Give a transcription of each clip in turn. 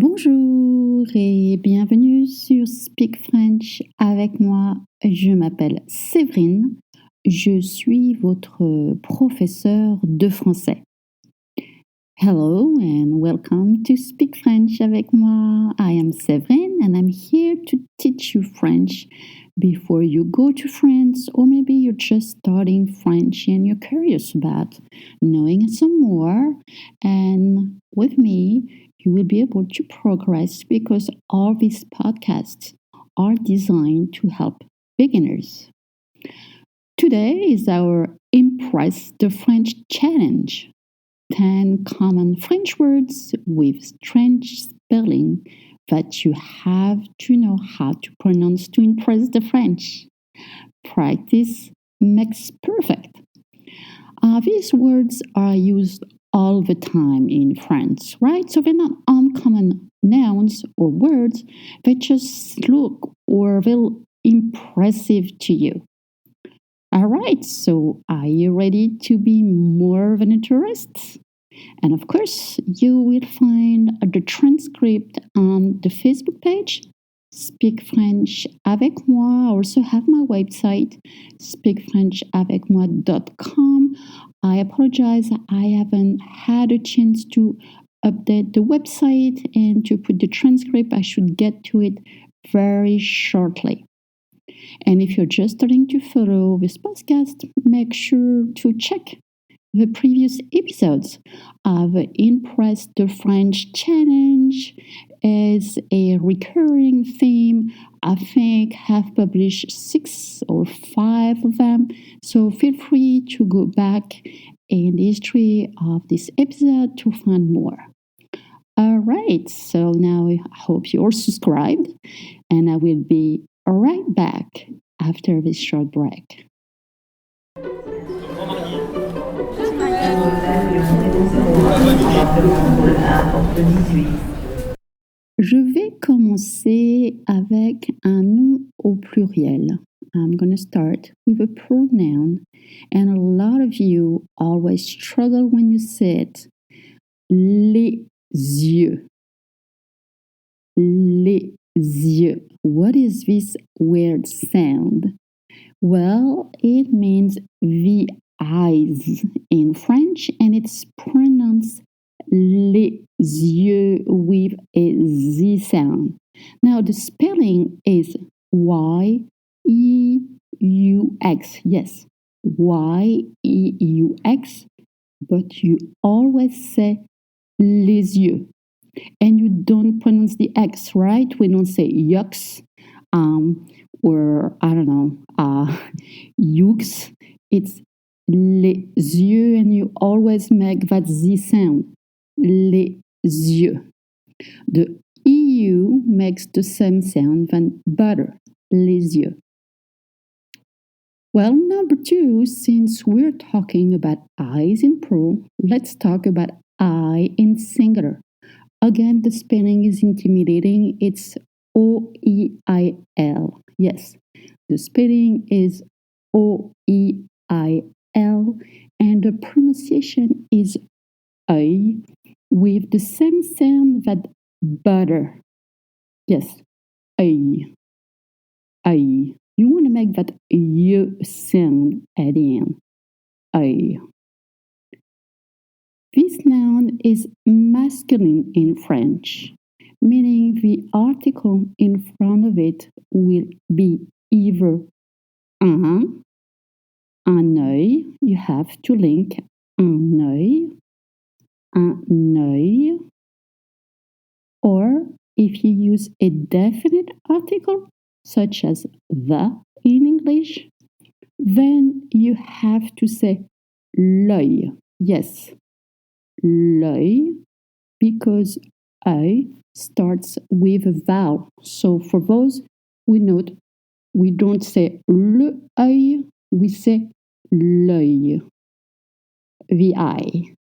Bonjour et bienvenue sur Speak French avec moi. Je m'appelle Séverine. Je suis votre professeur de français. Hello and welcome to Speak French avec moi. I am Séverine and I'm here to teach you French before you go to France, or maybe you're just starting French and you're curious about knowing some more. And with me, you will be able to progress because all these podcasts are designed to help beginners. Today is our Impress the French challenge. 10 common French words with strange spelling that you have to know how to pronounce to impress the French. Practice makes perfect. These words are used all the time in France, right? So they're not uncommon nouns or words, they just look or feel impressive to you. All right, so are you ready to be more of an tourist? And of course, you will find the transcript on the Facebook page, Speak French Avec Moi. I also have my website, speakfrenchavecmoi.com. I apologize, I haven't had a chance to update the website and to put the transcript. I should get to it very shortly. And if you're just starting to follow this podcast, make sure to check the previous episodes of Impress the French Challenge is a recurring theme. I think have published 6 or 5 of them. So feel free to go back in the history of this episode to find more. All right, so now I hope you're subscribed, and I will be right back after this short break. Je vais commencer avec un nom au pluriel. I'm going to start with a pronoun, and a lot of you always struggle when you say it. Les yeux. Les yeux. What is this weird sound? Well, it means the eyes in French, and it's pronounced les yeux with a Z sound. Now, the spelling is Y-E-U-X. Yes, Y-E-U-X, but you always say les yeux. And you don't pronounce the X, right? We don't say yucks, or I don't know, yux. It's les yeux, and you always make that Z sound. Les yeux. The EU makes the same sound than butter. Les yeux. Well, number 2, since we're talking about eyes in plural, let's talk about eye in singular. Again, the spelling is intimidating. It's O-E-I-L. Yes, the spelling is O-E-I-L, and the pronunciation is œil, with the same sound that butter. Yes, œil. Œil. You want to make that y sound at the end. Œil. This noun is masculine in French, meaning the article in front of it will be either un œil, you have to link un œil, or if you use a definite article, such as the in English, then you have to say l'œil. Yes, l'œil, because œil starts with a vowel. So for those we note, we don't say le œil, we say l'œil, the eye.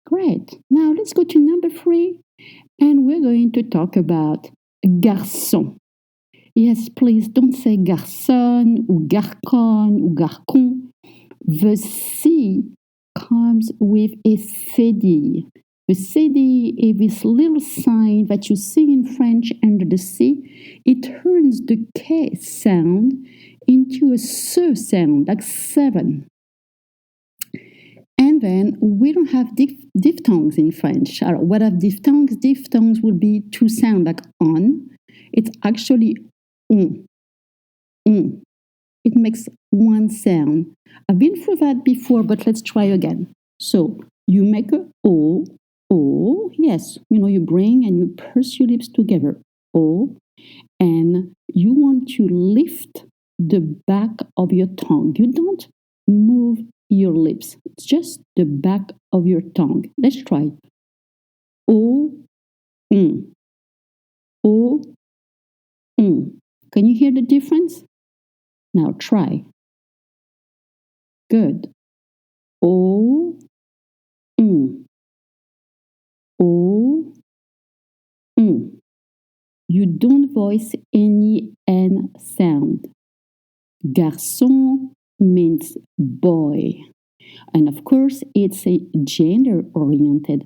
Great. Now let's go to number 3, and we're going to talk about garçon. Yes, please don't say garçon ou garcon ou garcon. The C comes with a cédille. The The CD is this little sign that you see in French under the C. It turns the K sound into a S sound, like 7. And then we don't have diphthongs in French. What are diphthongs? Diphthongs will be 2 sounds, like on. It's actually on. On. It makes 1 sound. I've been through that before, but let's try again. So you make a O. O, yes, you bring and you purse your lips together. O, and you want to lift the back of your tongue. You don't move your lips. It's just the back of your tongue. Let's try. O, O, Can you hear the difference? Now try. Good. O, O, You don't voice any N sound. Garçon means boy. And of course, it's a gender-oriented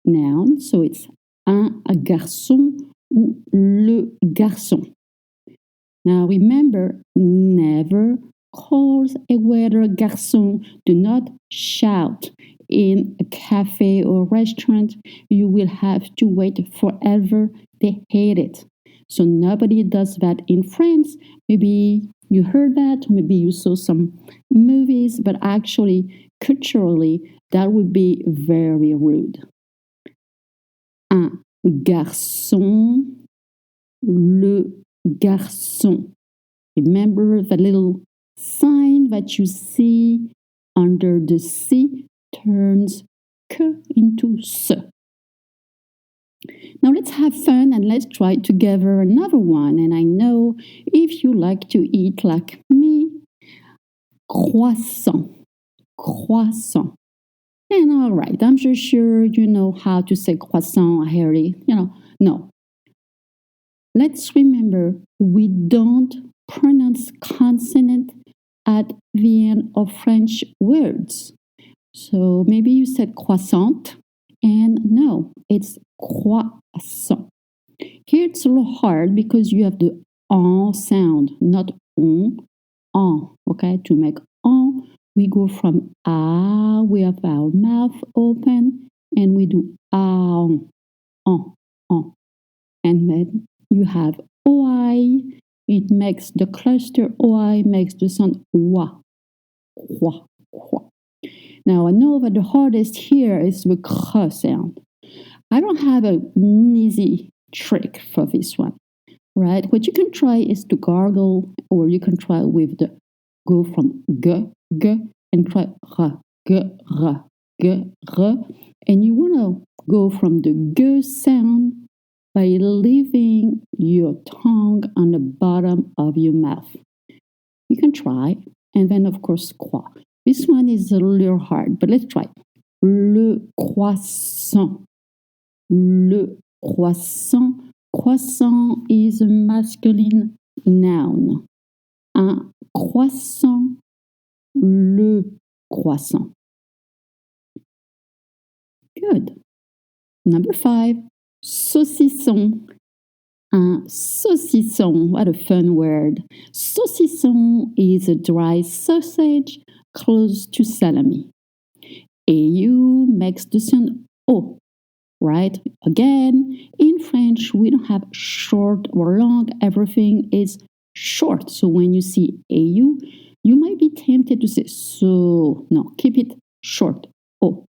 noun, so it's un garçon ou le garçon. Now remember, never call a waiter garçon. Do not shout in a cafe or restaurant. You will have to wait forever. They hate it. So nobody does that in France. Maybe you heard that, maybe you saw some movies, but actually, culturally, that would be very rude. Un garçon, le garçon. Remember the little sign that you see under the C turns K into S. Now let's have fun and let's try together another one. And I know if you like to eat like me, croissant, croissant. And all right, I'm sure you know how to say croissant, Harry. No. Let's remember, we don't pronounce consonant at the end of French words. So maybe you said croissant, and no, it's croissant. Here it's a little hard because you have the on sound, not on. Okay, to make on, we go from ah, we have our mouth open, and we do on. And then you have oi, it makes the cluster oi, makes the sound wa. Now I know that the hardest here is the kh sound. I don't have an easy trick for this one, right? What you can try is to gargle, or you can try with the go from g, and try r, g, r, g, r. And you want to go from the g sound by leaving your tongue on the bottom of your mouth. You can try, and then of course croix. This one is a little hard, but let's try. Le croissant. Le croissant. Croissant is a masculine noun. Un croissant. Le croissant. Good. Number 5. Saucisson. Un saucisson. What a fun word. Saucisson is a dry sausage close to salami. AU makes the sound O, right? Again, in French, we don't have short or long. Everything is short. So when you see AU, you might be tempted to say so. No, keep it short. O.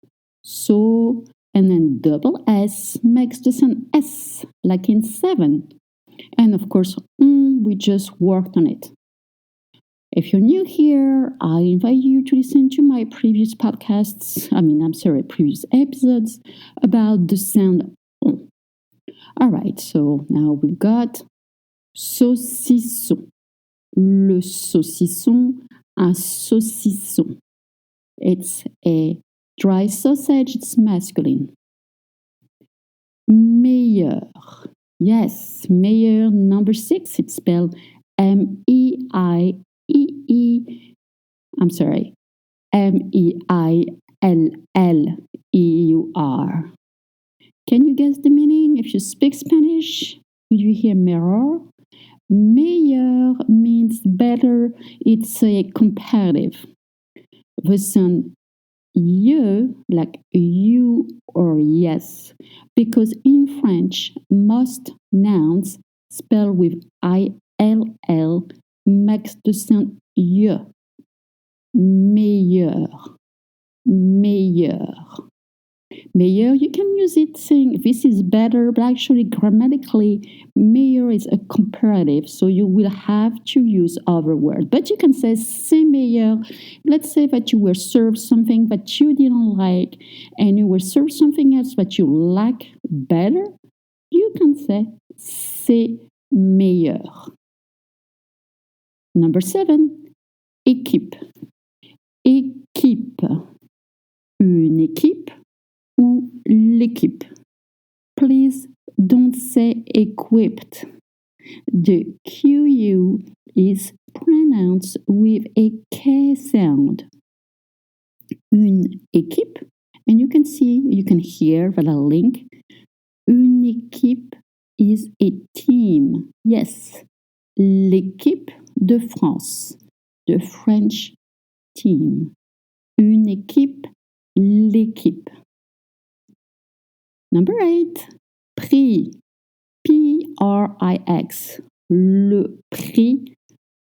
So, and then double S makes the sound S, like in 7. And of course, we just worked on it. If you're new here, I invite you to listen to my previous previous episodes about the sound on. All right, so now we've got saucisson. Le saucisson, un saucisson. It's a dry sausage, it's masculine. Meilleur. Yes, meilleur, number 6, it's spelled M-E-I-E-E. M-E-I-L-L-E-U-R. Can you guess the meaning? If you speak Spanish, you hear mirror. Meilleur means better. It's a comparative. The sound you, like you or yes, because in French, most nouns spelled with ILL makes the sound ye. Meilleur, meilleur. Meilleur, you can use it saying this is better, but actually grammatically, meilleur is a comparative, so you will have to use other words. But you can say c'est meilleur. Let's say that you were served something that you didn't like, and you were served something else that you like better. You can say c'est meilleur. Number 7, équipe. Équipe. Une équipe ou l'équipe. Please don't say equipped. The QU is pronounced with a K sound. Une équipe, and you can hear that a link. Une équipe is a team. Yes, l'équipe de France, the French team. Une équipe, l'équipe. Number 8, prix. P-R-I-X. Le prix,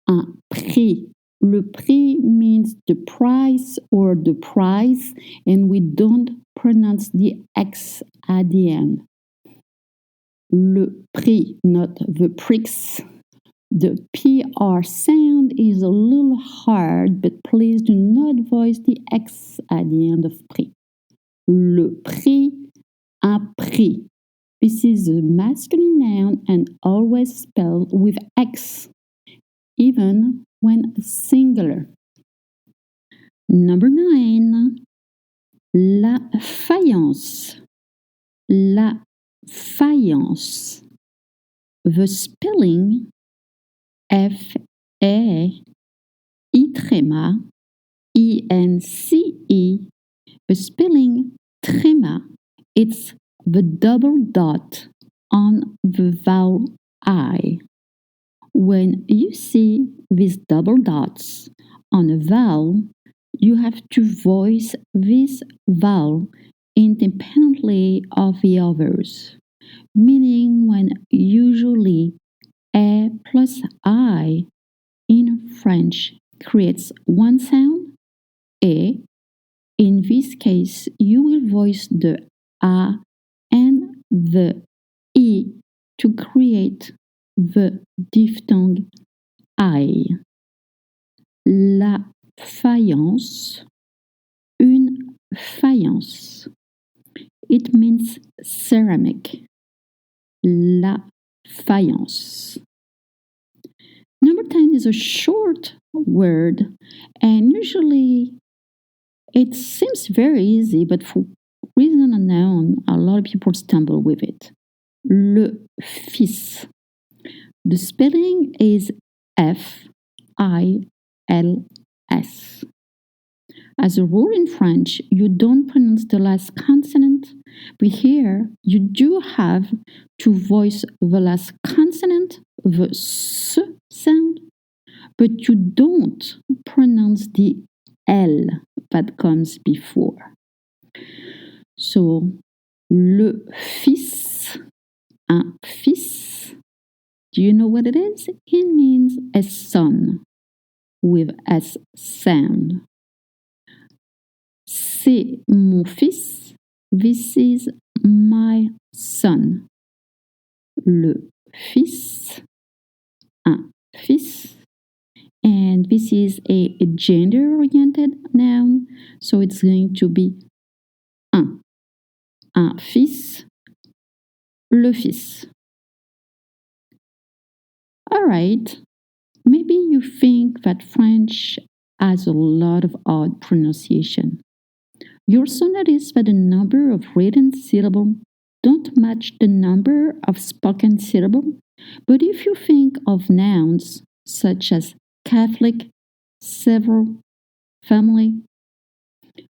un prix. Le prix means the price or the price, and we don't pronounce the X at the end. Le prix, not the prix. The PR sound is a little hard, but please do not voice the X at the end of prix. Le prix, un prix. This is a masculine noun and always spelled with X, even when singular. Number 9, la faïence. La faïence. The spelling F-A-I-E-N-C-E. The spelling tréma, it's the double dot on the vowel I. When you see these double dots on a vowel, you have to voice this vowel independently of the others, meaning when usually A plus I in French creates one sound, A. In this case, you will voice the A and the I to create the diphthong I. La faïence, une faïence. It means ceramic. La faïence. Number 10 is a short word, and usually it seems very easy, but for reason unknown, a lot of people stumble with it. Le fils. The spelling is F-I-L-S. As a rule in French, you don't pronounce the last consonant, but here you do have to voice the last consonant, the S sound, but you don't pronounce the L that comes before. So, le fils, un fils. Do you know what it is? It means a son with S sound. C'est mon fils. This is my son. Le fils, un fils. And this is a gender-oriented noun, so it's going to be un fils, le fils. All right, maybe you think that French has a lot of odd pronunciation. You also notice that the number of written syllables don't match the number of spoken syllables. But if you think of nouns such as Catholic, several, family,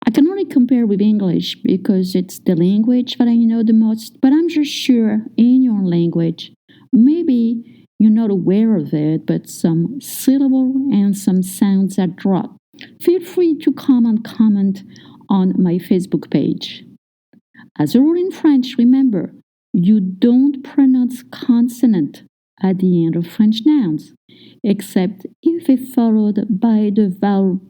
I can only compare with English because it's the language that I know the most, but I'm just sure in your language, maybe you're not aware of it, but some syllable and some sounds are dropped. Feel free to come and comment on my Facebook page. As a rule in French, remember, you don't pronounce consonant at the end of French nouns, except if they're followed by the vowel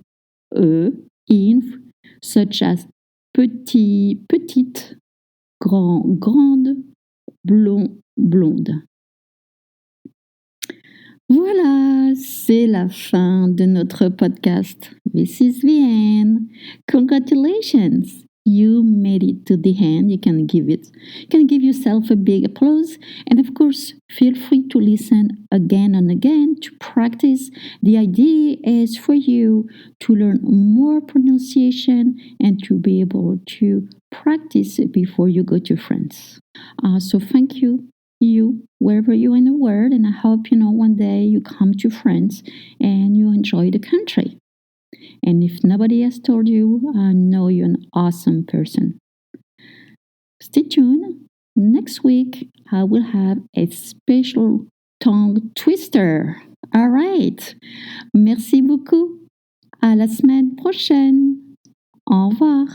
E in, such as petit, petite, grand, grande, blond, blonde. Voilà, c'est la fin de notre podcast. This is the end. Congratulations! You made it to the end. You can give yourself a big applause. And of course, feel free to listen again and again to practice. The idea is for you to learn more pronunciation and to be able to practice before you go to France. So thank you wherever you're in the world, and I hope one day you come to France and you enjoy the country. And if nobody has told you, I know you're an awesome person. Stay tuned. Next week, I will have a special tongue twister. All right. Merci beaucoup. À la semaine prochaine. Au revoir.